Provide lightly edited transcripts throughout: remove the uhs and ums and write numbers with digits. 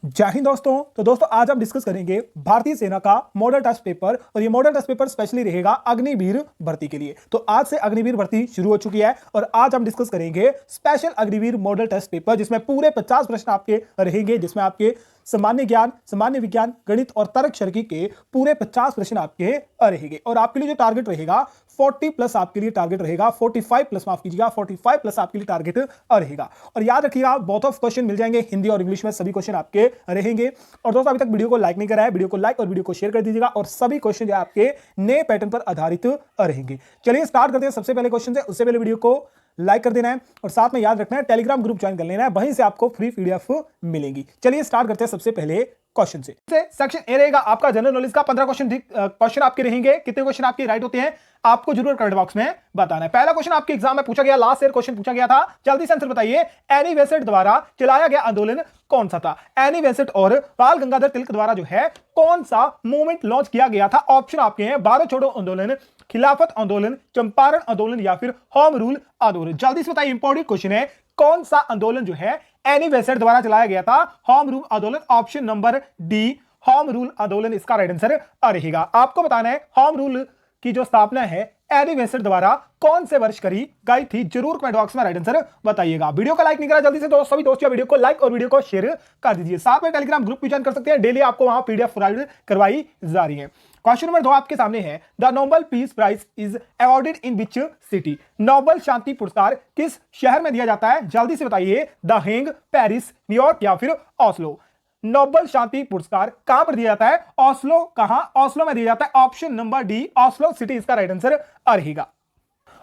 जय हिंद दोस्तों। तो दोस्तों आज हम डिस्कस करेंगे भारतीय सेना का मॉडल टेस्ट पेपर और ये मॉडल टेस्ट पेपर स्पेशली रहेगा अग्निवीर भर्ती के लिए। तो आज से अग्निवीर भर्ती शुरू हो चुकी है और आज हम डिस्कस करेंगे special Agniveer model test paper जिसमें पूरे 50 प्रश्न आपके रहेंगे, जिसमें आपके सामान्य ज्ञान, सामान्य विज्ञान, गणित और तर्कशर्की के पूरे 50 प्रश्न आपके रहेंगे। और आपके लिए जो टारगेट रहेगा 40 प्लस आपके लिए टारगेट रहेगा, 45 प्लस माफ कीजिएगा 45 प्लस आपके लिए टारगेट रहेगा। और याद रखिएगा बोथ ऑफ क्वेश्चन मिल जाएंगे, हिंदी और इंग्लिश में सभी क्वेश्चन आपके रहेंगे। और दोस्तों अभी तक वीडियो को लाइक नहीं करा है, वीडियो को लाइक और वीडियो को शेयर कर दीजिएगा और सभी क्वेश्चन जो आपके नए पैटर्न पर आधारित रहेंगे। चलिए स्टार्ट करते हैं सबसे पहले क्वेश्चन से। उससे पहले वीडियो को लाइक कर देना है और साथ में याद रखना है टेलीग्राम ग्रुप ज्वाइन कर लेना है, वहीं से आपको फ्री पीडीएफ मिलेंगी। चलिए स्टार्ट करते हैं सबसे पहले क्वेश्चन से। सेक्शन ए रहेगा आपका जनरल नॉलेज का। 15 क्वेश्चन आपके रहेंगे। कितने क्वेश्चन आपके राइट होते हैं आपको जरूर कमेंट बॉक्स में बताना है। पहला क्वेश्चन आपके एग्जाम में पूछा गया, लास्ट ईयर क्वेश्चन पूछा गया था, जल्दी से आंसर बताइए। एनी बेसेंट द्वारा चलाया गया आंदोलन कौन सा था? एनी बेसेंट और बाल गंगाधर तिलक द्वारा जो है कौन सा मूवमेंट लॉन्च किया गया था? ऑप्शन आपके हैं भारत छोड़ो आंदोलन, खिलाफत आंदोलन, चंपारण आंदोलन या फिर होम रूल आंदोलन। जल्दी से बताइए, इंपॉर्टेंट क्वेश्चन है, कौन सा आंदोलन जो है एनी बेसेंट द्वारा चलाया गया था? होम रूल आंदोलन। Option number D home rule आंदोलन इसका राइट आंसर रहेगा। आपको बताना है होम रूल की जो स्थापना है एनी बेसेंट द्वारा कौन से वर्ष करी गई थी? जरूर कमेंट बॉक्स में राइट आंसर बताइएगा। वीडियो को लाइक नहीं करा जल्दी से सभी दोस्तों वीडियो को लाइक और वीडियो को शेयर कर दीजिए। साथ में टेलीग्राम ग्रुप भी ज्वाइन कर सकते हैं, डेली आपको वहां पीडीएफ प्रोवाइड करवाई जा रही है। क्वेश्चन नंबर 2 आपके सामने है, the Nobel peace prize is awarded in which city? Nobel शांति पुरस्कार किस शहर में दिया जाता है? जल्दी से बताइए। द हेग, पेरिस, न्यूयॉर्क या फिर ओस्लो? नोबेल शांति पुरस्कार कहां पर दिया जाता है? ओस्लो। कहां? ओस्लो में दिया जाता है। Option number D Oslo city इसका राइट आंसर रहेगा।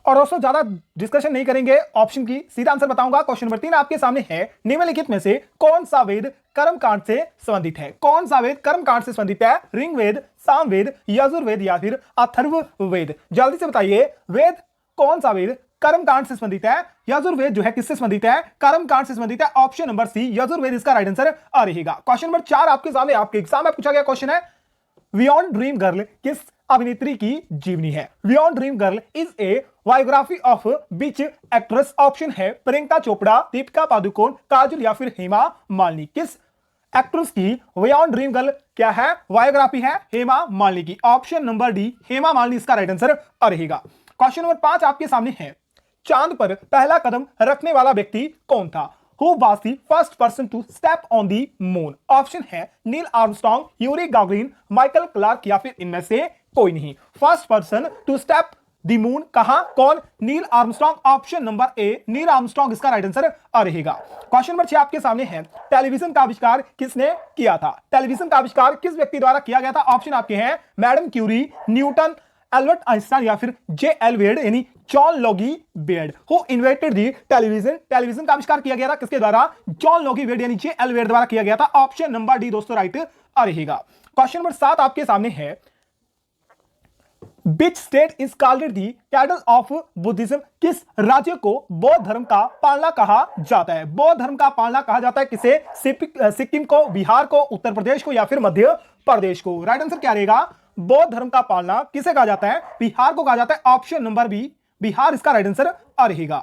और दोस्तों ज्यादा डिस्कशन नहीं करेंगे, ऑप्शन की सीधा आंसर बताऊंगा। क्वेश्चन नंबर 3 आपके सामने है, निम्नलिखित में से कौन सा वेद कर्मकांड से संबंधित है? कौन सा वेद कर्मकांड से संबंधित है? ऋग्वेद, सामवेद, यजुर्वेद या फिर अथर्ववेद? जल्दी से बताइए, वेद कौन सा वेद कर्मकांड से संबंधित है? यजुर्वेद जो है किससे संबंधित है? कर्मकांड से संबंधित है। ऑप्शन नंबर सी यजुर्वेद इसका राइट आंसर रहेगा। क्वेश्चन नंबर 4 आपके सामने आपके एग्जाम में पूछा गया क्वेश्चन है, बियॉन्ड ड्रीम गर्ल किस अभिनेत्री की जीवनी है? Beyond dream girl is a biography of beach actress? Option है प्रियंका चोपड़ा, दीपिका पादुकोण, काजल या फिर हेमा मालिनी? किस एक्ट्रेस की बियॉन्ड ड्रीम गर्ल क्या है? बायोग्राफी है हेमा मालिनी की। Option number D Hema Malini इसका राइट आंसर रहेगा। क्वेश्चन नंबर 5 आपके सामने है, चांद पर पहला कदम रखने वाला व्यक्ति कौन था? Who was the first person to step on the moon? Option है Neil Armstrong, Yuri Gagarin, Michael Clarke या फिर इनमें से कोई नहीं। First person to step the moon कहां? कौन? Neil Armstrong. Option number A Neil Armstrong इसका राइट आंसर रहेगा। क्वेश्चन नंबर 6 आपके सामने है, टेलीविजन का आविष्कार किसने किया था? टेलीविजन का आविष्कार किस व्यक्ति द्वारा किया गया था? ऑप्शन आपके हैं madam Curie, Newton, Albert Einstein या फिर जे.एल. वेड यानी John Logie Baird. Who invented the television? Television का आविष्कार किया गया था किसके द्वारा? जॉन लोगी बेड यानी जे.एल. वेड द्वारा किया गया था। ऑप्शन नंबर डी दोस्तों राइट रहेगा। क्वेश्चन नंबर 7 आपके सामने है, Which state is called the capital of Buddhism? किस राज्य को बौद्ध धर्म का पालना कहा जाता है? बौद्ध धर्म का पालना कहा जाता है किसे? सिक्किम को, बिहार को, उत्तर प्रदेश को या फिर मध्य प्रदेश को? राइट आंसर क्या रहेगा? बौद्ध धर्म का पालना किसे कहा जाता है? बिहार को कहा जाता है। ऑप्शन नंबर बी बिहार इसका राइट आंसर रहेगा।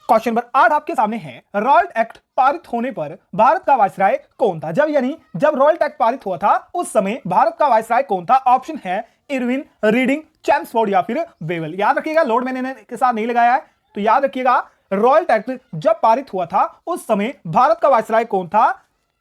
क्वेश्चन नंबर 8 आपके सामने है, रॉयल एक्ट पारित होने पर भारत का वायसराय कौन था? जब रॉयल एक्ट पारित हुआ था उस समय भारत का वायसराय कौन था? ऑप्शन है इरविन, रीडिंग, चैम्सफोर्ड या फिर वेवल। याद रखिएगा, लोड मैंने के साथ नहीं लगाया है तो याद रखिएगा, रॉयल एक्ट जब पारित हुआ था उस समय भारत का वायसराय कौन था?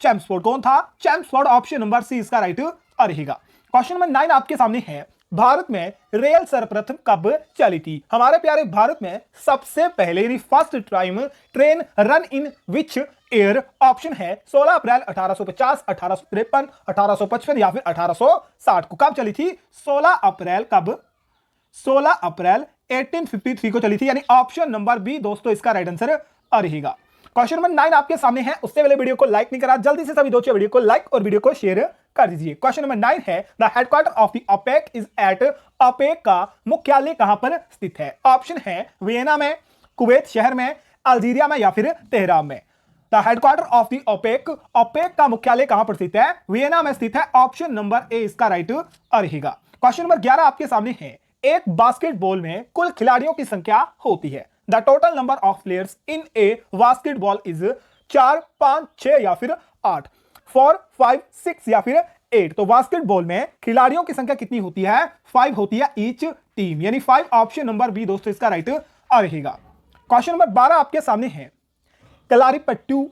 चैम्सफोर्ड। कौन था? चैम्सफोर्ड। ऑप्शन नंबर सी इसका राइट रहेगा। क्वेश्चन नंबर 9 आपके सामने है, भारत में रेल सर्वप्रथम कब चली थी? हमारे प्यारे भारत में सबसे पहले यानी first time train run in which year? Option है 16 अप्रैल 1850, 1853, 1855 या फिर 1860 को। कब चली थी? 16 अप्रैल। कब? 16 अप्रैल 1853 को चली थी, यानी ऑप्शन नंबर बी दोस्तों इसका राइट आंसर रहेगा। क्वेश्चन नंबर 9 आपके सामने है, उससे पहले वीडियो को लाइक नहीं करा जल्दी से सभी दोस्तों वीडियो को लाइक और वीडियो को शेयर कर दीजिए। क्वेश्चन नंबर 9 है, the headquarter of the OPEC is at? OPEC का मुख्यालय कहां पर स्थित है? ऑप्शन है वियना में, कुवैत शहर में, अल्जीरिया में या फिर तेहरान में? The headquarter of the OPEC, OPEC का मुख्यालय कहां पर स्थित है? वियना में स्थित है। ऑप्शन नंबर ए इसका राइट रहेगा। क्वेश्चन नंबर 11 आपके सामने है, एक बास्केटबॉल में कुल खिलाड़ियों की संख्या होती है? The total number of players in A basketball is 4, 5, 6 या फिर 8? 4, 5, 6 या फिर 8। तो बास्केटबॉल में खिलाड़ियों की संख्या कितनी होती है? 5 होती है ईच टीम, यानी 5 ऑप्शन नंबर बी दोस्तों इसका राइट रहेगा। क्वेश्चन नंबर 12 आपके सामने है, कलारीपयट्टू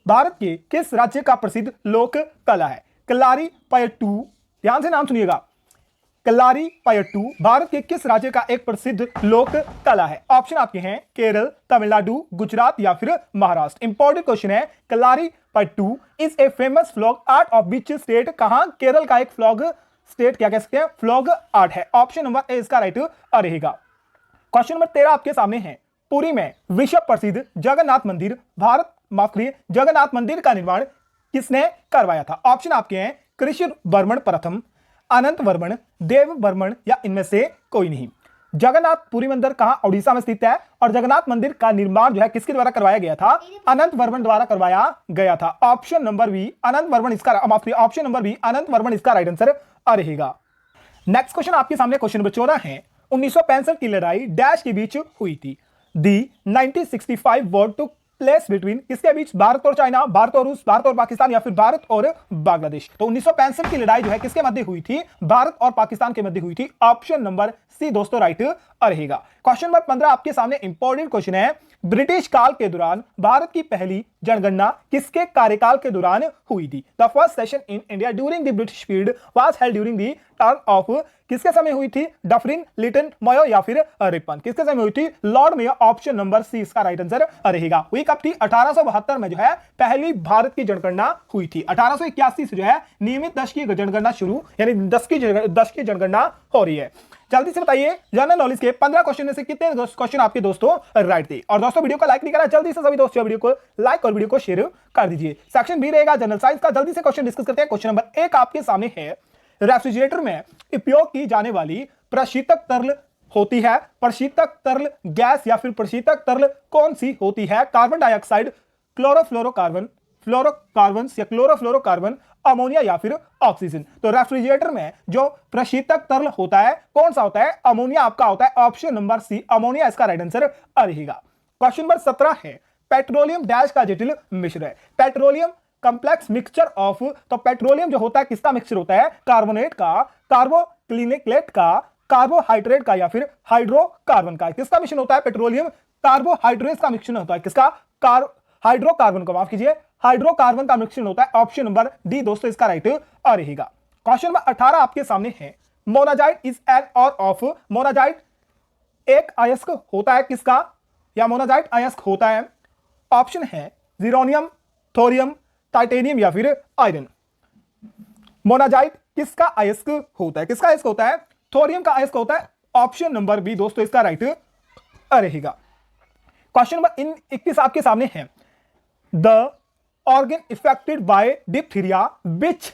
भारत के किस राज्य का प्रसिद्ध लोक कला है? कलारीपयट्टू, ध्यान से नाम सुनिएगा, कलारीपयट्टू भारत के किस राज्य का एक प्रसिद्ध लोक कला है? ऑप्शन आपके हैं केरल, तमिलनाडु, गुजरात या फिर महाराष्ट्र। इंपॉर्टेंट क्वेश्चन है, Kalaripayattu is a famous flog art of beach state? कहां? केरल का एक फ्लॉग स्टेट, क्या कह सकते हैं, फ्लॉग आर्ट है। ऑप्शन नंबर ए इसका राइट रहेगा। क्वेश्चन नंबर 13 आपके सामने है, पुरी में विश्व प्रसिद्ध जगन्नाथ मंदिर जगन्नाथ मंदिर का निर्माण किसने करवाया था? ऑप्शन आपके हैं कृष्ण वर्मन प्रथम, अनंत वर्मन, देव वर्मन या इनमें से कोई नहीं। जगन्नाथ पुरी मंदिर कहां? ओडिशा में स्थित है और जगन्नाथ मंदिर का निर्माण जो है किसके द्वारा करवाया गया था? अनंत वर्मन द्वारा करवाया गया था। ऑप्शन नंबर बी अनंत वर्मन इसका, ऑप्शन नंबर बी अनंत वर्मन इसका राइट आंसर रहेगा। नेक्स्ट क्वेश्चन आपके सामने क्वेश्चन नंबर 14 है, 1965 की लड़ाई डैश के बीच हुई थी? दी 1965 वॉर टुक प्लेस बिटवीन, किसके बीच? भारत और चाइना, भारत और रूस, भारत और पाकिस्तान या फिर भारत और बांग्लादेश। तो 1965 की लड़ाई जो है किसके मध्य हुई थी? भारत और पाकिस्तान के मध्य हुई थी। ऑप्शन नंबर सी दोस्तों राइट रहेगा। क्वेश्चन नंबर 15 आपके सामने इंपॉर्टेंट क्वेश्चन है, ब्रिटिश काल के दौरान भारत की पहली जनगणना किसके कार्यकाल के दौरान हुई थी? The first session in India during the British period was held during the term of, किसके समय हुई थी? डफरिन, लिटन, मयो या फिर रिपन। किसके समय हुई थी? Lord Mayo. Option number C इसका राइट आंसर रहेगा। हुई कब थी? 1872 में जो है पहली भारत की जनगणना हुई थी। 1881 से जो है नियमित 10 की जनगणना शुरू, यानी 10 की जनगणना हो रही है। जल्दी से बताइए, जनरल नॉलेज के 15 क्वेश्चन में से कितने क्वेश्चन आपके दोस्तों राइट थे? और दोस्तों वीडियो को लाइक नहीं करा, जल्दी से सभी दोस्तों वीडियो को लाइक और वीडियो को शेयर कर दीजिए। सेक्शन बी रहेगा जनरल साइंस का। जल्दी से क्वेश्चन डिस्कस करते हैं। क्वेश्चन नंबर 1 आपके सामने है, रेफ्रिजरेटर में उपयोग की जाने वाली प्रशीतक तरल होती है, प्रशीतक तरल गैस या फिर प्रशीतक तरल कौन सी होती है? कार्बन डाइऑक्साइड, क्लोरोफ्लोरोकार्बन, फ्लोरोकार्बन या क्लोरोफ्लोरोकार्बन, अमोनिया या फिर ऑक्सीजन। तो रेफ्रिजरेटर में जो प्रशीतक तरल होता है कौन सा होता है? अमोनिया आपका होता है। ऑप्शन नंबर सी अमोनिया इसका राइट आंसर रहेगा। क्वेश्चन नंबर 17 है, पेट्रोलियम डैश का जटिल मिश्र है? पेट्रोलियम कंप्लेक्स मिक्सचर ऑफ, तो पेट्रोलियम जो होता है किसका मिक्सचर होता है? कार्बोनेट का, कार्बोक्लिनिकलेट का, कार्बोहाइड्रेट का या फिर हाइड्रोकार्बन का। किसका मिश्रण होता है? पेट्रोलियम कार्बोहाइड्रेट का मिश्रण होता है। किसका? हाइड्रोकार्बन का, माफ कीजिए, हाइड्रोकार्बन का मिश्रण होता है। ऑप्शन नंबर डी दोस्तों इसका राइट रहेगा। क्वेश्चन नंबर 18 आपके सामने है, मोनाजाइट इज एन और ऑफ, मोनाजाइट एक अयस्क होता है किसका? या मोनाजाइट अयस्क होता है? ऑप्शन है जीरोनियम, थोरियम, टाइटेनियम या फिर आयरन। मोनाजाइट किसका अयस्क होता है? किसका अयस्क होता है? थोरियम का अयस्क होता है। ऑप्शन नंबर बी दोस्तों इसका राइट रहेगा। क्वेश्चन नंबर 21 आपके सामने है, the organ affected by diphtheria which,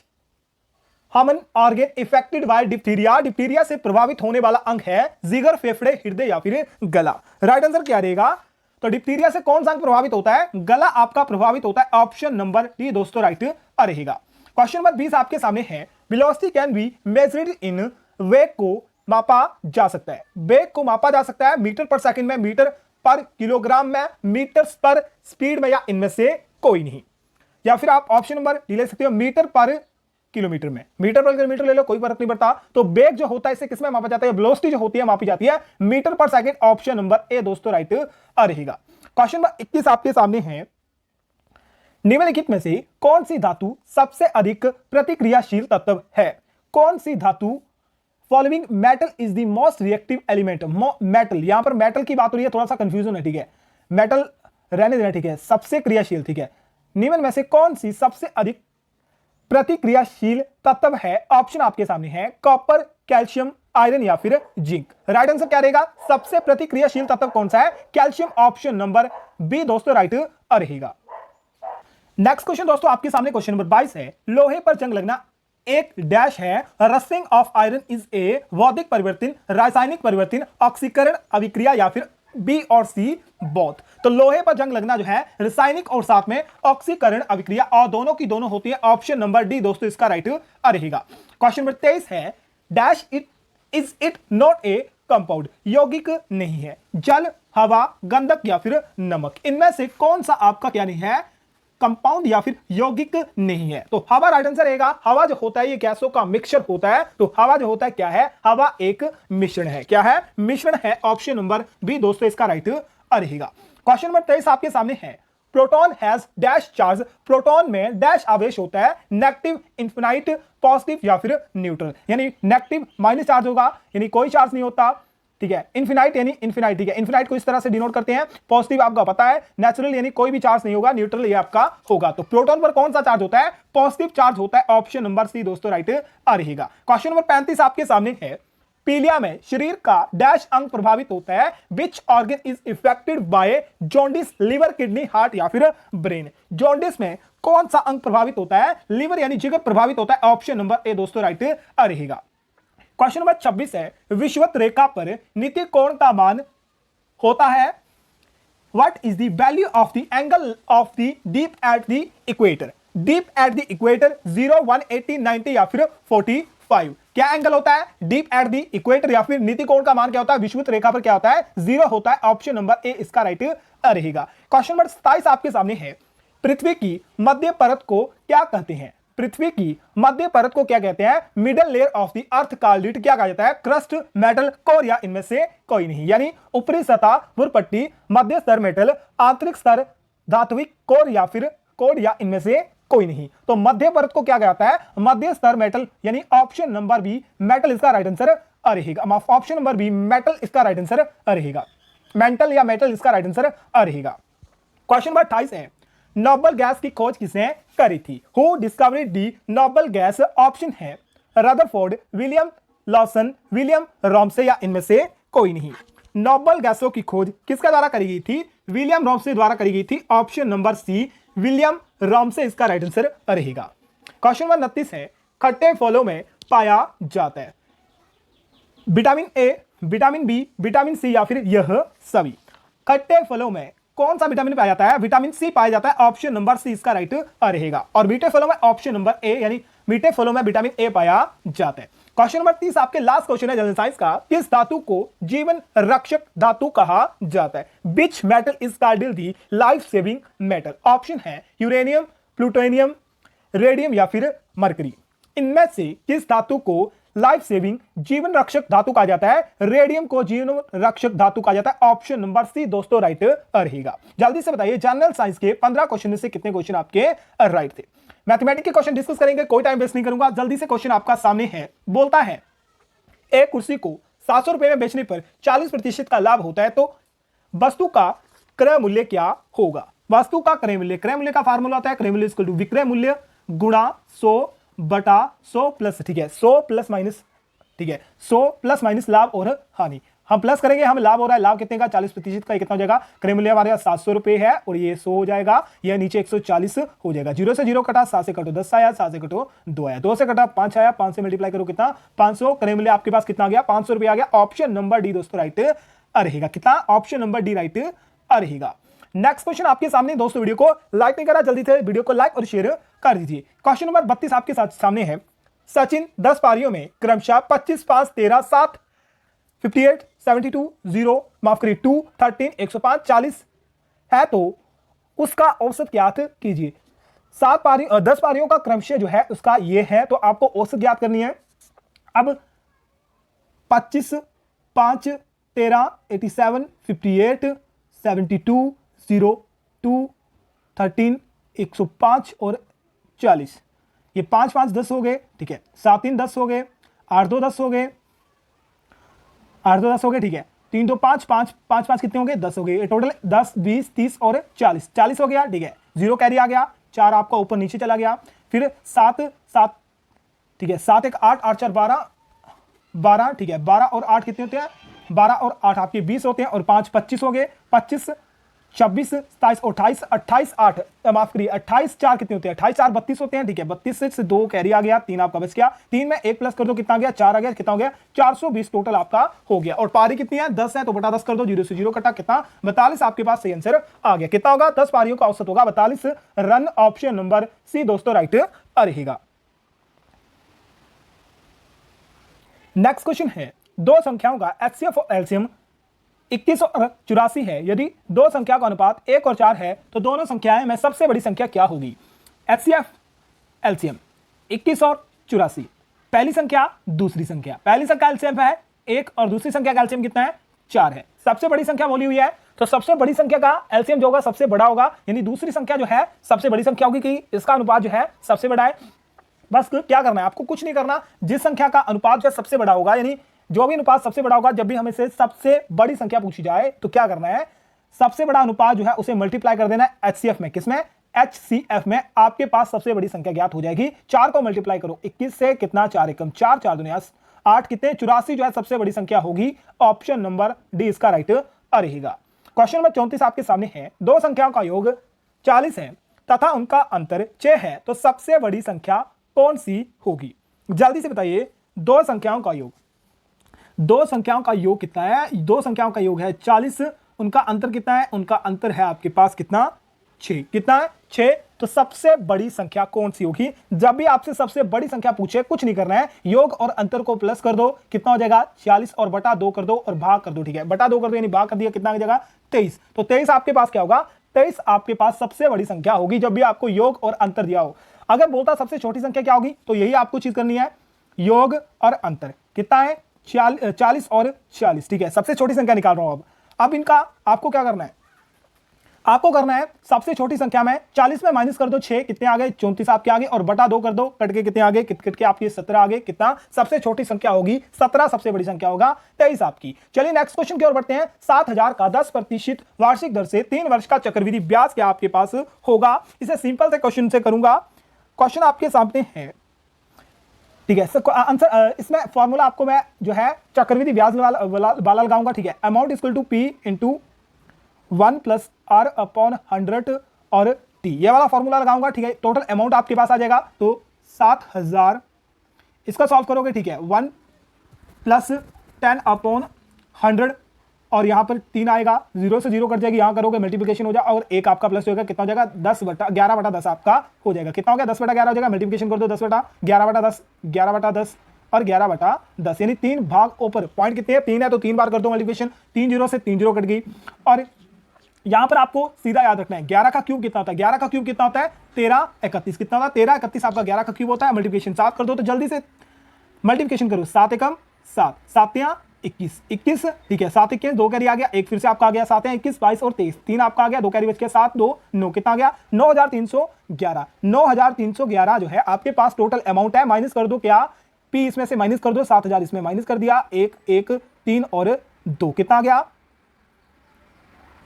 human organ affected by diphtheria, diphtheria से प्रभावित होने वाला अंग है जिगर, फेफड़े, हृदय या फिर गला। राइट आंसर क्या रहेगा? तो डिप्थीरिया से कौन सा अंग प्रभावित होता है? गला आपका प्रभावित होता है। ऑप्शन नंबर डी दोस्तों राइट रहेगा। क्वेश्चन नंबर 20 आपके सामने है, velocity can be measured in, वेग को मापा जा सकता है? वेग को मापा जा सकता है मीटर पर सेकंड में, मीटर पर किलोग्राम में, मीटर पर स्पीड में या इनमें से कोई नहीं। या फिर आप ऑप्शन नंबर डी ले सकते हो, मीटर पर किलोमीटर में। मीटर पर किलोमीटर ले लो, कोई फर्क नहीं पड़ता। तो वेग जो होता है इसे किसमें मापा जाता है? वेलोसिटी जो होती है मापी जाती है मीटर पर सेकंड। ऑप्शन नंबर ए दोस्तों राइट रहेगा। क्वेश्चन नंबर 21 आपके सामने है, निम्नलिखित में से कौन सी धातु सबसे अधिक प्रतिक्रियाशील तत्व है? कौन सी धातु following metal is the most reactive element? Metal, यहां पर मेटल की बात हो रही है, थोड़ा सा कंफ्यूजन है, ठीक है, मेटल रहने देना, ठीक है, सबसे क्रियाशील, ठीक है। निम्न में से कौन सी सबसे अधिक प्रतिक्रियाशील तत्व है? ऑप्शन आपके सामने है, कॉपर, कैल्शियम, आयरन या फिर जिंक। राइट आंसर क्या रहेगा? सबसे प्रतिक्रियाशील तत्व कौन सा है? कैल्शियम। ऑप्शन नंबर बी दोस्तों राइट रहेगा। नेक्स्ट क्वेश्चन दोस्तों आपके सामने क्वेश्चन नंबर 22 है, लोहे पर जंग लगना एक डैश है, rusting of iron is a भौतिक परिवर्तन, रासायनिक परिवर्तन, ऑक्सीकरण अभिक्रिया या फिर बी और सी बोथ। तो लोहे पर जंग लगना जो है रासायनिक और साथ में ऑक्सीकरण अभिक्रिया, और दोनों की दोनों होती है। ऑप्शन नंबर डी दोस्तों इसका राइट रहेगा। क्वेश्चन नंबर 23 है, dash it is it not a compound, यौगिक नहीं है, जल, हवा, गंधक या फिर नमक। इनमें से कौन सा आपका क्या नहीं है? कंपाउंड या फिर यौगिक नहीं है। तो हवा राइट आंसर रहेगा। हवा जो होता है ये गैसों का मिक्सचर होता है। तो हवा जो होता है क्या है, हवा एक मिश्रण है। क्या है, मिश्रण है। ऑप्शन नंबर बी दोस्तों इसका राइट रहेगा। क्वेश्चन नंबर 23 आपके सामने है, proton has dash charge. Proton में डैश आवेश होता है, नेगेटिव, इनफिनाइट, पॉजिटिव या फिर न्यूट्रल। यानी नेगेटिव माइनस चार्ज होगा, यानी कोई चार्ज नहीं होता, ठीक है। इनफिनाइट यानी इनफिनाइट, ठीक है। इनफिनाइट को इस तरह से डिनोट करते हैं। पॉजिटिव आपका पता है, नेचुरल यानी कोई भी चार्ज नहीं होगा, न्यूट्रल ये आपका होगा। तो प्रोटॉन पर कौन सा चार्ज होता है, पॉजिटिव चार्ज होता है। ऑप्शन नंबर सी दोस्तों राइट रहेगा। क्वेश्चन नंबर 35 आपके सामने है, पीलिया में शरीर का डैश अंग प्रभावित होता है, which organ is affected by jaundice, liver, kidney, heart या फिर ब्रेन। जॉन्डिस में कौन सा अंग प्रभावित होता है, लिवर यानी जिगर प्रभावित होता है। ऑप्शन नंबर ए दोस्तों राइट रहेगा। क्वेश्चन नंबर 26 है, विषुवत रेखा पर नीति कोण का मान होता है, what is the value of the angle of the deep at the equator. Deep at the equator 0, 180, 90 या फिर 45। क्या एंगल होता है डीप एट द इक्वेटर या फिर नीति कोण का मान क्या होता है, विषुवत रेखा पर क्या होता है, 0 होता है। ऑप्शन नंबर ए इसका राइट रहेगा। क्वेश्चन नंबर 27 आपके सामने है, पृथ्वी की मध्य परत को क्या कहते हैं। पृथ्वी की मध्य परत को क्या कहते हैं, middle layer of the earth called it, क्या कहा जाता है, क्रस्ट, मेटल, कोर या इनमें से कोई नहीं। यानी ऊपरी सतह, भूपट्टी, मध्य स्तर मेटल, आंतरिक स्तर धात्विक, कोर या फिर कोड या इनमें से कोई नहीं। तो मध्य परत को क्या कहता है, मध्य स्तर मेटल, यानी ऑप्शन नंबर बी मेटल इसका राइट आंसर रहेगा। ऑप्शन नंबर बी मेटल इसका राइट आंसर रहेगा। मेंटल या मेटल इसका राइट आंसर रहेगा। क्वेश्चन नंबर 28 है, नोबल गैस की खोज किसने करी थी, who discovered the noble gas. Option है रदरफोर्ड, विलियम लॉसन, विलियम रॉमसे या इनमें से कोई नहीं। नोबल गैसों की खोज किसके द्वारा करी गई थी, विलियम रॉमसे द्वारा करी गई थी। Option number C William Ramsay इसका राइट आंसर रहेगा। क्वेश्चन नंबर 29 है, खट्टे फलों में पाया जाता है vitamin A, vitamin B, vitamin C या फिर यह सभी। खट्टे फलों में कौन सा विटामिन पाया जाता है, विटामिन सी पाया जाता है। ऑप्शन नंबर सी इसका राइट रहेगा। और मीठे फलों में ऑप्शन नंबर ए, यानी मीठे फलों में विटामिन ए पाया जाता है। क्वेश्चन नंबर 30 आपके लास्ट क्वेश्चन है जनरल साइंस का, किस धातु को जीवन रक्षक धातु कहा जाता है, which metal is called the life saving metal. Option है यूरेनियम, प्लूटोनियम, रेडियम या फिर मरकरी। इनमें से किस धातु को लाइफ सेविंग जीवन रक्षक धातु कहा जाता है, रेडियम को जीवन रक्षक धातु कहा जाता है। ऑप्शन नंबर सी दोस्तों राइट रहेगा। जल्दी से बताइए जनरल साइंस के 15 क्वेश्चन में से कितने क्वेश्चन आपके राइट थे। मैथमेटिक्स के क्वेश्चन डिस्कस करेंगे, कोई टाइम वेस्ट नहीं करूंगा। जल्दी से क्वेश्चन आपका सामने है, बोलता है एक कुर्सी को 700 रुपए में बेचने पर 40% का लाभ होता है, तो वस्तु का क्रय मूल्य क्या होगा। वस्तु का क्रय मूल्य, क्रय मूल्य का फार्मूला होता है क्रय मूल्य इक्वल टू विक्रय मूल्य गुणा 100 बटा 100 प्लस, ठीक है, 100 प्लस माइनस, ठीक है, 100 प्लस माइनस लाभ और हानि। हम प्लस करेंगे, हम लाभ हो रहा है, लाभ कितने का 40% का, कितना हो जाएगा, क्रय मूल्य हमारे पास 700 रुपए है और ये 100 हो जाएगा, यह नीचे 140 हो जाएगा। 0 से 0 कटा, 7 से कटो 10 आया, 7 से कटो 2 आया, 2 से कटा 5 आया, 5 से मल्टीप्लाई करो कितना 500, क्रय मूल्य आपके पास कितना आ गया 500 रुपए आ गया। ऑप्शन नंबर डी दोस्तों राइट रहेगा। कितना, ऑप्शन नंबर डी राइट रहेगा। नेक्स्ट क्वेश्चन आपके सामने दोस्तों, वीडियो को लाइक नहीं करा, जल्दी से वीडियो को लाइक और शेयर कर दीजिए। क्वेश्चन नंबर 32 आपके सामने है, सचिन 10 पारियों में क्रमशः 25, 5, 13, 7, 58, 72, 0, माफ करिए 2, 13, 105, 40 है, तो उसका औसत ज्ञात कीजिए। 7 पारी और 10 पारियों का क्रमशः जो है उसका ये है, तो आपको औसत ज्ञात करनी है। अब 25, 5, 13, 87, 58, 72, 0, 2, 13, 105 और 40। ये 5, 5, 10 हो गए, ठीक है, 7, 3, 10 हो गए, 8, 2, 10 हो गए, 8, 2, 10 हो गए, ठीक है, 3, 2, 5, 5, 5, 5 कितने हो गए 10 हो गए, टोटल 10, 20, 30 और 40, 40 हो गया, ठीक है, 0 कैरी आ गया, 4 आपका ऊपर नीचे चला गया, फिर 7, 7, ठीक है, 7, 1, 8, 8, 4, 12, 12, ठीक है, 12 और 8 कितने होते हैं, 12 और 8 आपके 20 होते हैं और 5, 25 हो गए, 25, 26, 27, 28, 28, 8 माफ करिए 28, 4 कितने होते हैं, 28, 4, 32 होते हैं, ठीक है, 32 से 2 कैरी आ गया, 3 आपका बच गया, 3 में 1 प्लस कर दो कितना गया 4 आ गया, कितना हो गया 420 टोटल आपका हो गया। और पारी कितनी है 10 है, तो बटा 10 कर दो, 0 से 0 कटा, कितना 42 आपके पास सही आंसर आ गया। कितना होगा 10 पारियों का औसत होगा 42 रन। ऑप्शन नंबर सी दोस्तों राइट रहेगा। नेक्स्ट क्वेश्चन है, दो संख्याओं का HCF और LCM 21 और 84 है, यदि दो संख्या का अनुपात 1 और 4 है तो दोनों संख्याएं में सबसे बड़ी संख्या क्या होगी? HCF एलसीएम 21 और 84, पहली संख्या दूसरी संख्या, पहली संख्या एलसीएम है 1 और दूसरी संख्या का एलसीएम कितना है? 4 है। सबसे बड़ी संख्या बोली हुई है तो सबसे बड़ी संख्या का एलसीएम जो होगा सबसे बड़ा होगा, यानी दूसरी संख्या जो है सबसे बड़ी संख्या होगी कि इसका अनुपात जो है सबसे बड़ा है। बस क्या करना है आपको, कुछ नहीं करना, जिस संख्या का अनुपात जो है सबसे बड़ा होगा, यानी जो भी अनुपात सबसे बड़ा होगा, जब भी हमें से सबसे बड़ी संख्या पूछी जाए तो क्या करना है, सबसे बड़ा अनुपात जो है उसे मल्टीप्लाई कर देना है एचसीएफ में। किसमें? HCF में। आपके पास सबसे बड़ी संख्या ज्ञात हो जाएगी। 4 को मल्टीप्लाई करो 21 से, कितना? 4 एकम 4, 4 दुनिया 8, कितने? 84 जो है सबसे बड़ी संख्या होगी। ऑप्शन नंबर डी इसका राइट रहेगा। क्वेश्चन नंबर 34 आपके सामने है, दो संख्याओं का योग 40 है तथा उनका अंतर 6 है, तो सबसे बड़ी संख्या कौन सी होगी? जल्दी से बताइए। दो संख्याओं का योग, दो संख्याओं का योग कितना है? दो संख्याओं का योग है 40, उनका अंतर कितना है? उनका अंतर है आपके पास कितना? 6। कितना है? 6। तो सबसे बड़ी संख्या कौन सी होगी? जब भी आपसे सबसे बड़ी संख्या पूछे, कुछ नहीं करना है, योग और अंतर को प्लस कर दो, कितना हो जाएगा? 40 और बटा 2 कर दो और भाग कर दो। ठीक है, बटा 2 कर दो यानी भाग कर दिया, कितना आ जाएगा? 23। तो 23 आपके पास क्या होगा? 23 आपके पास सबसे बड़ी संख्या होगी जब भी आपको योग और अंतर दिया हो। अगर बोलता सबसे छोटी संख्या क्या होगी, तो यही आपको चीज करनी है, योग और अंतर कितना है? 40 और 40। ठीक है, सबसे छोटी संख्या निकाल रहा हूं। अब इनका आपको क्या करना है? आपको करना है सबसे छोटी संख्या में 40 में माइनस कर दो 6, कितने आ गए? 34 आपके आगे, और बटा 2 कर दो, कट के कितने आगे? कट के आपके 17 आगे। कितना? सबसे छोटी संख्या होगी 17, सबसे बड़ी संख्या होगा 23 आपकी। चलिए नेक्स्ट क्वेश्चन की ओर बढ़ते हैं। 7000 का 10% वार्षिक दर से 3 वर्ष का चक्रवृद्धि ब्याज क्या आपके पास होगा? इसे सिंपल से क्वेश्चन से करूंगा। क्वेश्चन आपके सामने है, ठीक है। आंसर इसमें फॉर्मूला आपको मैं जो है चक्रवृद्धि ब्याज वाला लगाऊंगा। ठीक है, amount equal to P into 1 + R/100 और T, ये वाला फॉर्मूला लगाऊंगा। ठीक है, टोटल अमाउंट आपके पास आ जाएगा तो 7000, इसका सॉल्व करोगे। ठीक है, 1 + 10/100 और यहां पर 3 आएगा, 0 से 0 कट जाएगी, यहां करोगे मल्टीप्लिकेशन हो जाएगा और 1 आपका प्लस होगा, कितना हो जाएगा? 11/10 आपका हो जाएगा। कितना हो गया? 10/11 हो जाएगा। मल्टीप्लिकेशन कर दो 10/11/10, 11/10 और 11/10, यानी 3 भाग ऊपर। पॉइंट कितने हैं? 3 है, तो 3 बार कर दो मल्टीप्लिकेशन। 3 0 से 3 0 कट गई। और यहां पर आपको सीधा याद रखना है 11 का क्यूब कितना होता है? 11 का क्यूब कितना होता है? 13 31। कितना होता है? 13 31 आपका 11 का क्यूब होता है। मल्टीप्लिकेशन 7 कर दो, तो जल्दी से मल्टीप्लिकेशन करो। 7 एकम 7, 7 21 21। ठीक है, 7 21, 2 कैरी आ गया, एक फिर से आपका आ गया, 7 21 22 और 23, 3 आपका आ गया, 2 कैरी बच गया, 7 2 9, कितना आ गया? 9311। 9311 जो है आपके पास टोटल अमाउंट है। माइनस कर दो क्या? P इसमें से माइनस कर दो, 7000 इसमें माइनस कर दिया, 1 1 3 और 2, कितना आ गया?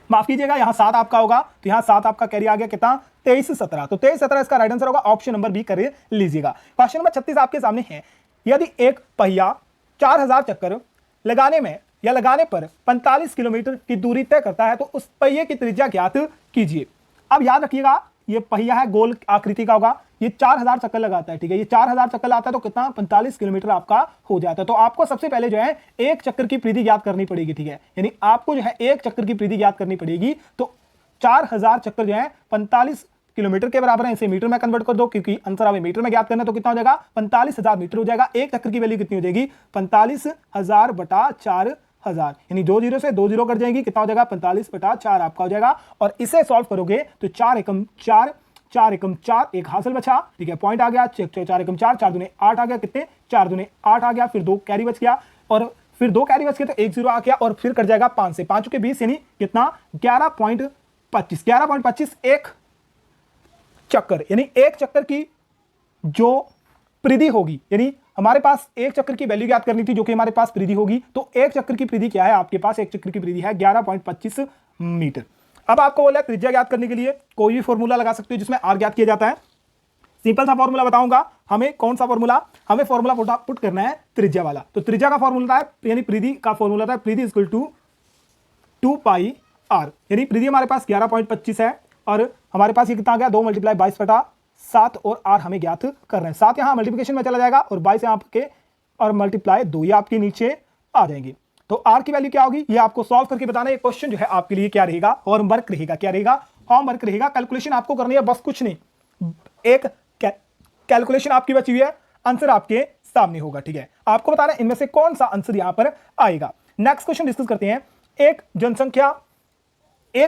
माफ कीजिएगा, यहां 7 आपका होगा, तो यहां 7 आपका कैरी आ गया, कितना? 23 17। तो 23 17 इसका राइट आंसर होगा। ऑप्शन नंबर बी कर लीजिएगा। क्वेश्चन नंबर 36 आपके सामने है, यदि एक पहिया 4000 चक्कर लगाने में या लगाने पर 45 किलोमीटर की दूरी तय करता है तो उस पहिए की त्रिज्या ज्ञात कीजिए। अब याद रखिएगा, ये पहिया है, गोल आकृति का होगा, ये 4000 चक्कर लगाता है। ठीक है, ये 4000 चक्कर लगाता है तो कितना? 45 किलोमीटर आपका हो जाता है। तो आपको सबसे पहले जो है एक चक्कर की परिधि ज्ञात करनी पड़ेगी। ठीक है, यानी आपको जो है एक चक्कर की परिधि ज्ञात करनी पड़ेगी। तो 4000 चक्कर जो है 45 किलोमीटर के बराबर है। इसे मीटर में कन्वर्ट कर दो, क्योंकि आंसर हमें मीटर में ज्ञात करना है, तो कितना हो जाएगा? 45000 मीटर हो जाएगा। एक चक्कर की वैल्यू कितनी हो जाएगी? 45000 बटा 4000, यानी 2 0 से 2 0 कट जाएगी, कितना हो जाएगा? 45 बटा 4 आपका हो जाएगा। और इसे सॉल्व करोगे तो 4 एकम 4, 4 एकम 4, एक हासिल बचा। ठीक है, पॉइंट आ गया, 4 एकम 4, 4 दूने 8 आ गया, कितने? 4 दूने 8 आ गया, फिर 2 कैरी बच गया, और फिर 2 कैरी बच गया तो 1 0 आ गया, और फिर कट जाएगा 5 से, 5 के 20, यानी कितना? 11.25। 11.25 एक चक्कर, यानी एक चक्कर की जो परिधि होगी, यानी हमारे पास एक चक्कर की वैल्यू ज्ञात करनी थी जो कि हमारे पास परिधि होगी। तो एक चक्कर की परिधि क्या है आपके पास? एक चक्कर की परिधि है 11.25 मीटर। अब आपको बोला त्रिज्या ज्ञात करने के लिए कोई भी फॉर्मूला लगा सकते हो जिसमें आर ज्ञात किया जाता है। सिंपल सा फॉर्मूला बताऊंगा। हमें कौन सा फॉर्मूला? हमें फॉर्मूला पुट करना है त्रिज्या वाला। तो त्रिज्या का फॉर्मूला है, यानी परिधि का फॉर्मूला था, परिधि इक्वल टू 2πr, यानी परिधि हमारे पास 11.25 है, और हमारे पास ये कितना आ गया? 2 × 22/7, और r हमें ज्ञात कर रहे हैं। 7 यहां मल्टीप्लिकेशन में चला जाएगा और 22 यहां के, और मल्टीप्लाई 2 ये आपके नीचे आ जाएंगे। तो r की वैल्यू क्या होगी ये आपको सॉल्व करके बताना। ये क्वेश्चन जो है आपके लिए क्या रहेगा? होमवर्क रहेगा। क्या रहेगा? होमवर्क रहेगा। कैलकुलेशन आपको करनी है, बस कुछ नहीं, एक कैलकुलेशन आपकी बची हुई है, आंसर आपके सामने होगा। ठीक है, आपको बताना है इनमें से कौन सा आंसर यहां पर आएगा। नेक्स्ट क्वेश्चन डिस्कस करते हैं। एक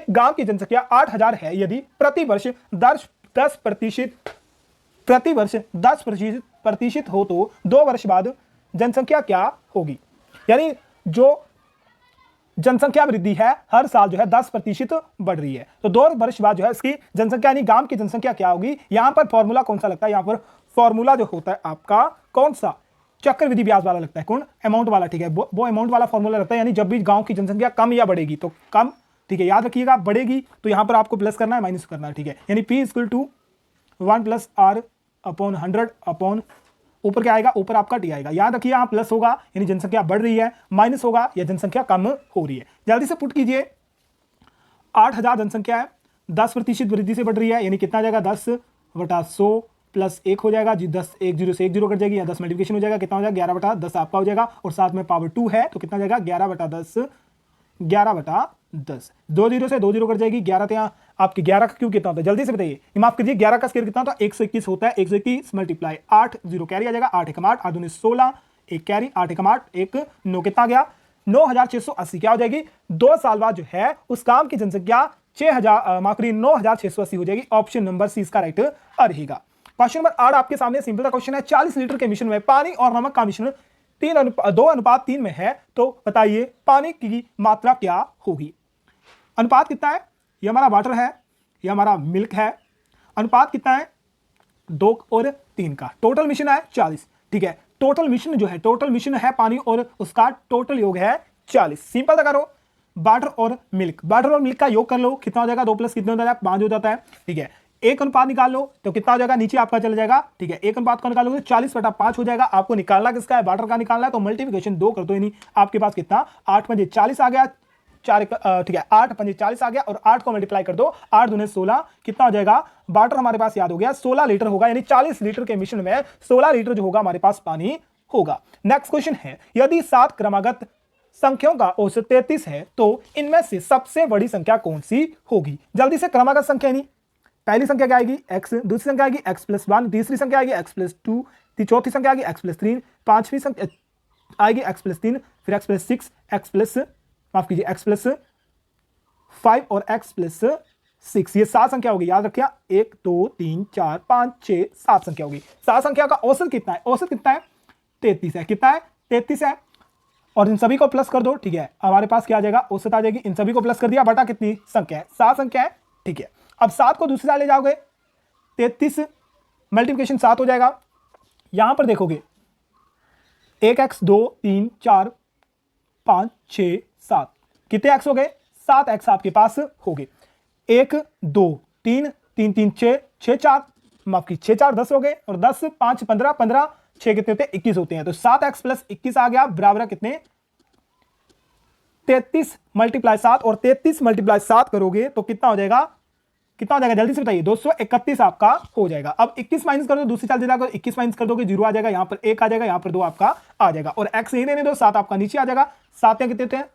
गांव की जनसंख्या 8,000 है, यदि प्रतिवर्ष 10% हो तो 2 वर्ष बाद जनसंख्या क्या होगी। यानी जो जनसंख्या वृद्धि है हर साल जो है 10% बढ़ रही है, तो 2 वर्ष बाद जो है इसकी जनसंख्या यानी गांव की जनसंख्या क्या होगी। यहां पर फॉर्मूला कौन सा लगता है, यहां पर फॉर्मूला जो होता है आपका कौन सा, चक्रवृद्धि ब्याज वाला लगता है, कौन, अमाउंट वाला, ठीक है, वो अमाउंट वाला फॉर्मूला लगता है। यानी जब भी गांव की जनसंख्या कम या बढ़ेगी तो कम, ठीक है, याद रखिएगा, बढ़ेगी तो यहां पर आपको प्लस करना है, माइनस करना है, ठीक है। यानी P = 1 + R/100 अपॉन ऊपर क्या आएगा, ऊपर आपका T आएगा। याद रखिए यहाँ प्लस होगा यानी जनसंख्या बढ़ रही है, माइनस होगा या जनसंख्या कम हो रही है। जल्दी से पुट कीजिए, 8,000 जनसंख्या है, 10% वृद्धि से बढ़ रही है, यानी कितना आ जाएगा, 10/100 + 1 हो जाएगा जी, 10 1 0 से 1 0 कट जाएगी, या 10 मल्टीप्लिकेशन हो जाएगा, कितना हो जाएगा, 11/10 आपका हो जाएगा, और साथ में पावर 2 है तो कितना हो जाएगा, 11/10 2 0 से 2 0 कट जाएगी, 11 यहाँ आपके 11 का क्यों कितना होता है, जल्दी से बताइए, माफ कीजिए, 11 का स्क्वायर कितना होता है, 121 होता है। 121 × 8 0 कैरी आ जाएगा, 8 × 8 8 दूनी 16, 1 कैरी, 8 × 8 1 9, कितना गया, 9,680 क्या हो जाएगी। 2 साल बाद जो है उस काम की जनसंख्या 9,680 हो जाएगी। ऑप्शन नंबर सी इसका राइट रहेगा। क्वेश्चन नंबर 8 आपके सामने सिंपल सा क्वेश्चन है, 40 लीटर के मिश्रण में पानी और नमक का मिश्रण 2:3 में है, तो बताइए पानी की मात्रा क्या होगी। अनुपात कितना है, ये हमारा वाटर है, ये हमारा मिल्क है, अनुपात कितना है 2 और 3 का, टोटल मिश्रण है 40, ठीक है। टोटल मिश्रण जो है, टोटल मिश्रण है पानी और उसका टोटल योग है 40। सिंपल सा करो, वाटर और मिल्क का योग कर लो, कितना हो जाएगा, 2 + कितना हो जाएगा, 5 हो जाता है, ठीक है। एक अनुपात निकाल लो तो कितना हो जाएगा, नीचे आपका चला जाएगा, ठीक है। एक अनुपात का निकालोगे 40/5 हो जाएगा। आपको निकालना किसका है, वाटर का निकालना है, तो मल्टीप्लिकेशन 2 कर दो, यानी आपके पास कितना, 8 × 40 आ गया, 4 ठीक है, 8 × 40 आ गया, और 8 को मल्टीप्लाई कर दो, 8 दूने 16, कितना हो जाएगा, वाटर हमारे पास याद हो गया 16 लीटर होगा, यानी 40 लीटर के मिश्रण में 16 लीटर जो होगा हमारे पास पानी होगा। नेक्स्ट क्वेश्चन है, यदि 7 क्रमागत संख्याओं का औसत 33 है तो इनमें से सबसे बड़ी संख्या कौन सी होगी। जल्दी से, क्रमागत संख्या यानी पहली संख्या क्या आएगी x, दूसरी संख्या आएगी x + 1, तीसरी संख्या आएगी x + 2, चौथी संख्या आएगी x + 3, पांचवी संख्या आएगी x + 3, फिर x + 6, x + 5 और x + 6, ये 7 संख्या होगी। याद रखिए, 1 2 3 4 5 6 7 संख्या होगी। 7 संख्या का औसत कितना है, औसत कितना है, 33 है, कितना है, 33 है, और इन सभी को प्लस कर दो, ठीक है। हमारे पास क्या आ जाएगा, औसत आ जाएगी, इन सभी को प्लस कर दिया, बटा कितनी संख्या है, 7 संख्या है, ठीक है। अब 7 को दूसरी साइड ले जाओगे, 33 मल्टीप्लिकेशन 7 हो जाएगा। यहां पर देखोगे 1x 2 3 4 5 6 7, कितने x हो गए, 7x आपके पास हो गए। 1 2 3 3 3 6 6 4, माफ की 6 4 10 हो गए, और 10 5 15 15 6 कितने होते हैं, 21 होते हैं। तो 7x + 21 आ गया बराबर कितने, 33 × 7, और 33 × 7 करोगे तो कितना हो जाएगा, कितना हो जाएगा, जल्दी से बताइए, 231 आपका हो जाएगा। अब 21 माइनस कर दो, दूसरी साइड जाएगा, 21 माइनस कर दोगे 0 आ जाएगा, यहां पर 1 आ जाएगा, यहां पर 2 आपका आ जाएगा, और x यही रहने दो, 7 आपका नीचे आ जाएगा। 7 कितने होते हैं,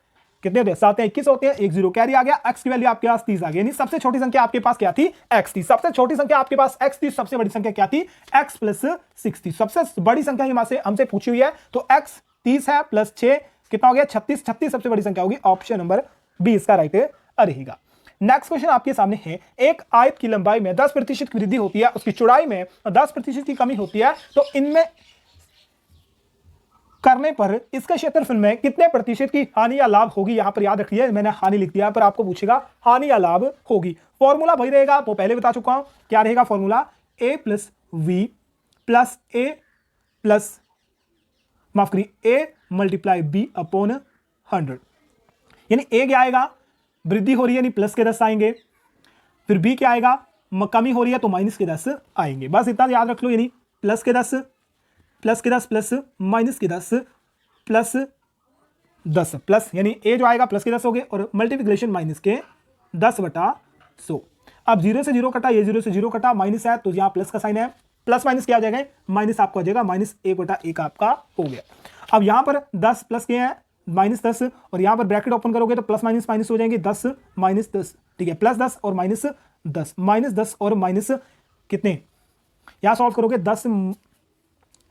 कितने होते हैं, 7 21 होते हैं, 1 0 कैरी आ गया, x की वैल्यू आपके पास 30 आ गई, यानी सबसे छोटी संख्या आपके पास क्या थी, x थी। सबसे छोटी संख्या आपके पास x थी, सबसे बड़ी संख्या क्या थी, x + 6 थी। सबसे बड़ी संख्या हमसे पूछी हुई है, तो x 30 है, + 6 कितना हो गया, 36, 36 सबसे बड़ी संख्या होगी। ऑप्शन नंबर बी इसका राइट रहेगा। नेक्स्ट क्वेश्चन आपके सामने है, एक आयत की लंबाई में 10% की वृद्धि होती है, उसकी चौड़ाई में 10% की कमी होती है, तो इनमें करने पर इसके क्षेत्रफल में कितने प्रतिशत की हानि या लाभ होगी। यहां पर याद रखिए, मैंने हानि लिख दिया, पर आपको पूछेगा हानि या लाभ होगी। फॉर्मूला वही रहेगा, वो पहले बता चुका हूं, क्या रहेगा formula, a + v + a plus माफ करिए a × b/100, यानी a क्या आएगा, वृद्धि हो रही है यानी प्लस के 10 आएंगे, फिर b क्या आएगा, कमी हो रही है तो माइनस के 10 आएंगे। बस इतना याद रख लो, यानी प्लस के 10 प्लस माइनस के 10 प्लस 10 प्लस, यानी a जो आएगा प्लस के 10 हो गए, और मल्टीप्लिकेशन माइनस के 10/100। अब 0 से 0 कटा, ये 0 से 0 कटा, माइनस है तो यहाँ प्लस का साइन है, प्लस माइनस क्या आ जाएगा, माइनस आपका हो जाएगा, -1/1 आपका हो गया। अब यहाँ पर 10 प्लस के हैं -10, और यहाँ पर ब्रैकेट ओपन करोगे तो प्लस माइनस माइनस हो जाएंगे, 10 -10, ठीक है, +10 और -10, -10 और माइनस कितने, यहाँ सॉल्व करोगे 10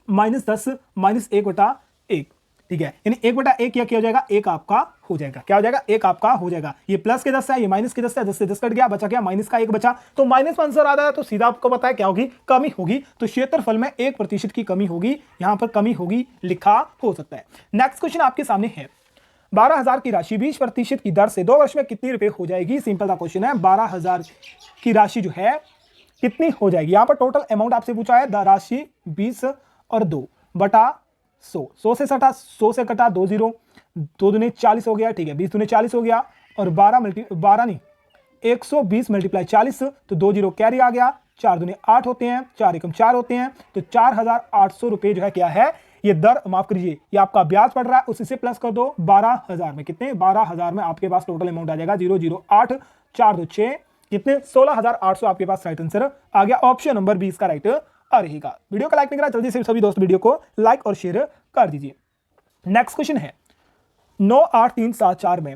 -10 -1/1, ठीक है, यानी 1/1 क्या हो जाएगा, 1 आपका हो जाएगा, क्या हो जाएगा, 1 आपका हो जाएगा। ये प्लस के 10 है, ये माइनस के 10 है, 10 से 10 कट गया, बचा क्या, माइनस का 1 बचा, तो माइनस में आंसर आ रहा है, तो सीधा आपको पता है क्या होगी, कमी होगी। तो क्षेत्रफल में 1% की कमी होगी, यहां पर कमी होगी लिखा हो सकता है। नेक्स्ट क्वेश्चन आपके सामने है, 12,000 की राशि 20% की दर से 2 वर्ष में कितनी रुपए हो जाएगी। सिंपल सा क्वेश्चन है, 12,000 की राशि जो है कितनी हो जाएगी। यहां पर टोटल अमाउंट आपसे पूछा है, राशि 20 और 2 बटा 100, 100 से सटा, 100 से कटा 2 0, 2 दूनी 40 हो गया, ठीक है, 20 दूनी 40 हो गया, और 120 मल्टीप्लाई 40, तो 2 0 कैरी आ गया, 4 दूनी 8 होते हैं, 4 एकम 4 होते हैं, तो 4,800 रुपए जो है क्या है, ये दर, माफ करिए, ये आपका ब्याज पड़ रहा है, उसी से प्लस कर दो 12,000 में, कितने, 12,000 में आपके पास टोटल अमाउंट आ जाएगा 008, 4 2 6, कितने, 16,800 आपके पास राइट आंसर आ गया। ऑप्शन नंबर 20 का राइट रहेगा। वीडियो को लाइक नहीं करा, जल्दी से सभी दोस्त वीडियो को लाइक और शेयर कर दीजिए। नेक्स्ट क्वेश्चन है, 9 8 3 7 4 में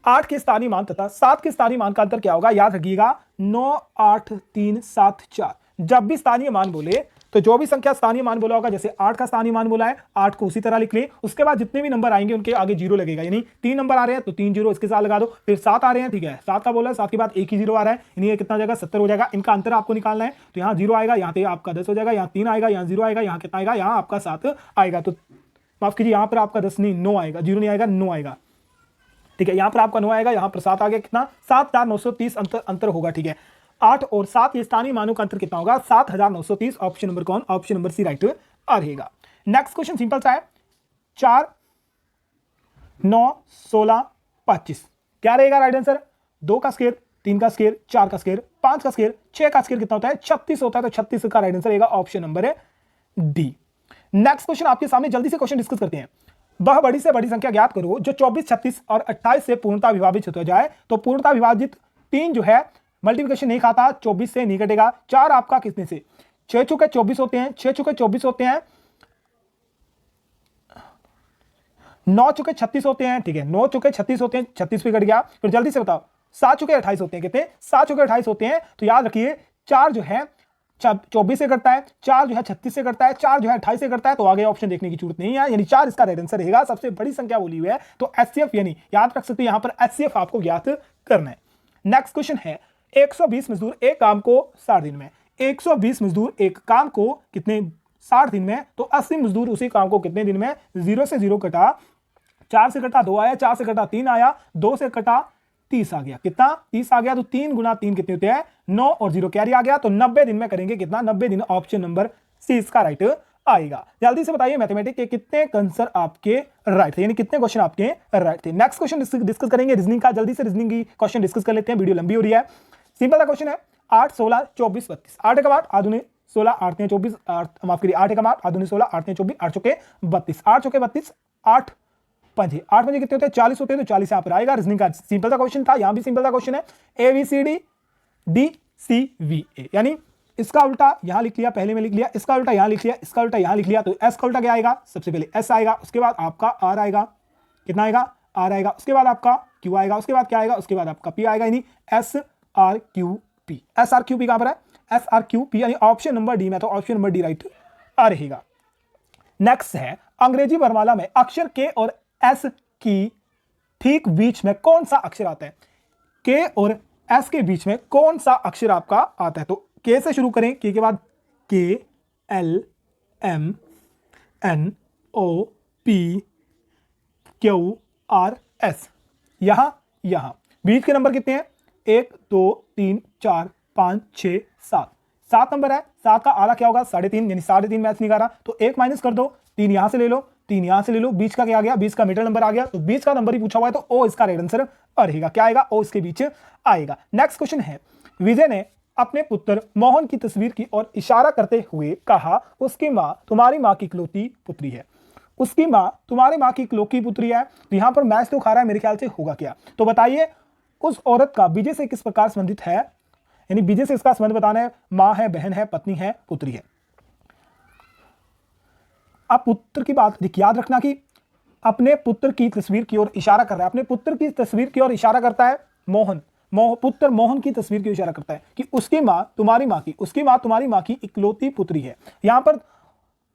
8 के स्थानीय मान तथा 7 के स्थानीय मान का अंतर क्या होगा। याद रखिएगा, 9 8 3 7 4, जब भी स्थानीय मान बोले तो जो भी संख्या स्थानीय मान बोला होगा, जैसे 8 का स्थानीय मान बोला है, 8 को उसी तरह लिख ले, उसके बाद जितने भी नंबर आएंगे उनके आगे जीरो लगेगा, यानी 3 नंबर आ रहे हैं तो 3 जीरो इसके साथ लगा दो। फिर 7 आ रहे हैं, ठीक है, 7 का बोला है, 7 के बाद एक ही जीरो आ रहा है, यानी ये कितना हो जाएगा, 70 हो जाएगा। इनका अंतर आपको निकालना है, तो यहाँ जीरो आएगा, यहाँ पे आपका 10 हो जाएगा, यहाँ 3 आएगा, यहाँ जीरो आएगा, यहाँ कितना आएगा, यहाँ आपका 7 आएगा, तो माफ कीजिए, यहाँ पर आपका 10 नहीं 9 आएगा, जीरो नहीं आएगा, 9 आएगा, ठीक है, यहाँ पर आपका 9 आएगा, यहाँ पर 7 आ गया, कितना, 7,930 अंतर होगा, ठीक है। 8 और 7 ये स्थानीय मानों का अंतर कितना होगा, 7,930। ऑप्शन नंबर कौन, ऑप्शन नंबर सी राइट आ रहेगा। नेक्स्ट क्वेश्चन सिंपल सा है, 4 9 16 25, क्या रहेगा राइट आंसर, 2 का स्क्वायर, 3 का स्क्वायर, 4 का स्क्वायर, 5 का स्क्वायर, 6 का स्क्वायर कितना होता है, 36 होता है, तो 36 का राइट आंसर रहेगा option number D. Next question आपके सामने, जल्दी से क्वेश्चन डिस्कस करते हैं। वह बड़ी से बड़ी संख्या ज्ञात करो जो 24 36 और 28 से पूर्णता विभाजित हो जाए, तो पूर्णता विभाजित 3 जो है मल्टीप्लिकेशन नहीं खाता, 24 से नहीं कटेगा। 4 आपका कितने से, 6 चुके 24 होते हैं, 6 चुके 24 होते हैं, 9 चुके 36 होते हैं, ठीक है, 9 चुके 36 होते हैं, 36 पे कट गया। फिर जल्दी से बताओ, 7 चुके 28 होते हैं, कितने, 7 चुके 28 होते हैं, तो याद रखिए 4 जो है 24 से करता है, 4 जो है 36 से करता है, 4 जो है 28 से करता है, तो आगे ऑप्शन देखने की जरूरत नहीं है, यानी 4 इसका राइट आंसर रहेगा। सबसे बड़ी संख्या बोली हुई है, तो एचसीएफ यानी याद रख सकते हो, यहां पर एचसीएफ आपको ज्ञात करना है। नेक्स्ट क्वेश्चन है, 120 मजदूर एक काम को 60 दिन में, 120 मजदूर एक काम को कितने 60 दिन में, तो 80 मजदूर उसी काम को कितने दिन में, 0 से 0 कटा, 4 से कटा 2 आया, 4 से कटा 3 आया, 2 से कटा 30 आ गया, कितना 30 आ गया, तो 3 गुना 3 कितने होते हैं, 9 और 0 कैरी आ गया, तो 90 दिन में करेंगे कितना, 90 दिन। ऑप्शन नंबर सी इसका राइट आएगा। जल्दी से बताइए मैथमेटिक्स के कितने आंसर आपके राइट थे, यानी कितने क्वेश्चन आपके राइट थे। नेक्स्ट क्वेश्चन डिस्कस करेंगे रीजनिंग का, जल्दी से रीजनिंग की क्वेश्चन डिस्कस कर लेते हैं, वीडियो लंबी हो रही है। सिंपल सा क्वेश्चन है, 8 16 24 32, 8 एक 8 आधुनिक 16 8 24 8, माफ करिए 8 एक 8 आधुनिक 16 8 24 8 चौके 32, 8 चौके 32, 8 पंजे, 8 पंजे कितने होते हैं, 40 होते हैं, तो 40 यहाँ पर आएगा। रीजनिंग का सिंपल सा क्वेश्चन था, यहाँ भी सिंपल सा क्वेश्चन है, ABCD DCVA, यानी इसका उल्टा यहां लिख लिया, पहले में लिख लिया, इसका उल्टा यहां लिख लिया, इसका उल्टा यहां लिख लिया, तो S का उल्टा क्या आएगा, सबसे पहले S आएगा, उसके बाद आपका R आएगा, कितना आएगा, R आएगा, उसके बाद आपका Q आएगा, उसके बाद क्या आएगा, उसके बाद आपका P आएगा, यानी SRQP। SRQP कहां पर है, SRQP, यानी ऑप्शन नंबर डी में, तो ऑप्शन नंबर डी राइट आ रहेगा। नेक्स्ट है, अंग्रेजी वर्णमाला में अक्षर के और S की ठीक बीच में कौन सा अक्षर आता है, के और S के बीच में कौन सा अक्षर आपका आता है, तो के से शुरू करें, के बाद K L M N O P Q R S, यहां बीच के नंबर कितने हैं, 1 2 3 4 5 6 7, 7 नंबर है, 7 का आधा क्या होगा 3.5, यानी 3.5 मैथ नहीं कर रहा, तो 1 माइनस कर दो, 3 यहां से ले लो, 3 यहां से ले लो, बीच का क्या आ गया, बीच का मिडिल नंबर आ गया, तो बीच का नंबर ही पूछा हुआ है, तो ओ इसका राइट आंसर रहेगा, क्या आएगा, ओ इसके बीच आएगा। नेक्स्ट क्वेश्चन है, विजय ने अपने पुत्र मोहन की तस्वीर की ओर इशारा करते हुए कहा, उसकी मां तुम्हारी मां की इकलौती पुत्री है, उसकी मां तुम्हारी मां की इकलौती पुत्री है, तो यहां पर मैच तो खा रहा है, मेरे ख्याल से होगा क्या, तो बताइए उस औरत का विजय से किस प्रकार संबंधित है, यानी विजय से इसका संबंध बताना है, मां है, बहन है, पत्नी है, पुत्री है। अब पुत्र की बात याद रखना कि अपने पुत्र की तस्वीर की ओर इशारा कर रहा है, अपने पुत्र की तस्वीर की ओर इशारा करता है मोहन, पुत्र मोहन की तस्वीर की इशारा करता है कि उसकी मां तुम्हारी मां की, उसकी मां तुम्हारी मां की इकलौती पुत्री है। यहां पर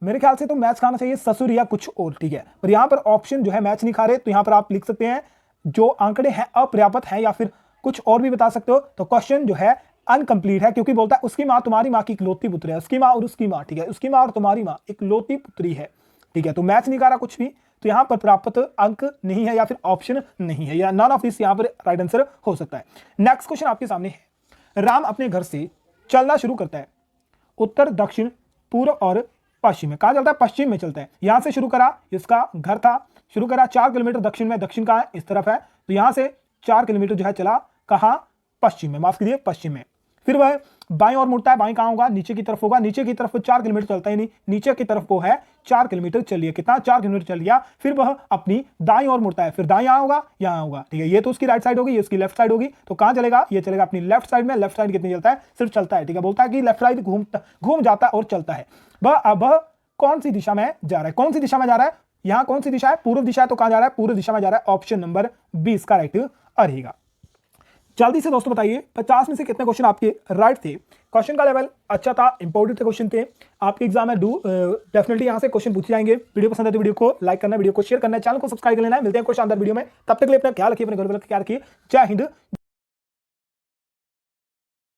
मेरे ख्याल से तो मैच खाना चाहिए ससुर या कुछ और, ठीक है। पर यहाँ पर ऑप्शन जो है मैच नहीं खा रहे, तो यहाँ पर आप लिख सकते हैं जो आंकड़े हैं अपर्याप्त हैं, या फिर कुछ और भी बता सकते हो। तो क्वेश्चन जो है अनकंप्लीट है, क्योंकि बोलता है उसकी माँ तुम्हारी माँ की इकलौती पुत्री है, उसकी माँ और उसकी माँ, ठीक है, उसकी माँ और तुम्हारी माँ इकलौती पुत्री है, ठीक है। तो मैच नहीं खा रहा कुछ भी, तो यहाँ पर प्राप्त अंक नहीं है या फिर ऑप्शन नहीं है, या नॉन ऑफ दिस यहाँ पर राइट आंसर हो सकता है। नेक्स्ट क्वेश्चन आपके सामने है, राम अपने घर से चलना शुरू करता है, उत्तर दक्षिण पूर्व और पश्चिम में। कहां चलता है? पश्चिम में चलता है। यहां से शुरू करा, इसका घर था, शुरू करा 4 किलोमीटर दक्षिण में, दक्षिण कहां है? इस तरफ है, तो यहां से 4 किलोमीटर जो है चला कहां? पश्चिम में, माफ कीजिए पश्चिम में। फिर वह बाईं ओर मुड़ता है, बाईं कहां होगा? नीचे की तरफ होगा, नीचे की तरफ 4 किलोमीटर चलता ही नहीं, नीचे की तरफ वो है 4 किलोमीटर चल लिया, कितना? 4 किलोमीटर चल लिया। फिर वह अपनी दाईं ओर मुड़ता है, फिर दाईं यहां होगा, यहां होगा, ठीक है। ये तो उसकी राइट साइड होगी, ये उसकी लेफ्ट साइड होगी, तो कहां चलेगा? ये चलेगा अपनी लेफ्ट साइड में। लेफ्ट साइड कितनी चलता है? सिर्फ चलता है, ठीक है। बोलता है कि लेफ्ट साइड घूम जाता है और चलता है। वह कौन सी दिशा में जा रहा है? कौन सी दिशा में जा रहा है? यहां कौन सी दिशा है? पूर्व दिशा है, तो कहां जा रहा है? पूर्व दिशा में जा रहा है। ऑप्शन नंबर 20 का राइट रहेगा। जल्दी से दोस्तों बताइए 50 में से कितने क्वेश्चन आपके राइट थे? क्वेश्चन का लेवल अच्छा था, इंपॉर्टेंट क्वेश्चन थे आपके एग्जाम में। डेफिनेटली यहां से क्वेश्चन पूछे जाएंगे। वीडियो पसंद है तो वीडियो को लाइक करना, वीडियो को शेयर करना है, चैनल को सब्सक्राइब कर लेना है। मिलते हैं कुछ शानदार वीडियो में, तब तक के लिए अपना ख्याल रखिए, अपने घर वालों का ख्याल रखिए। जय हिंद।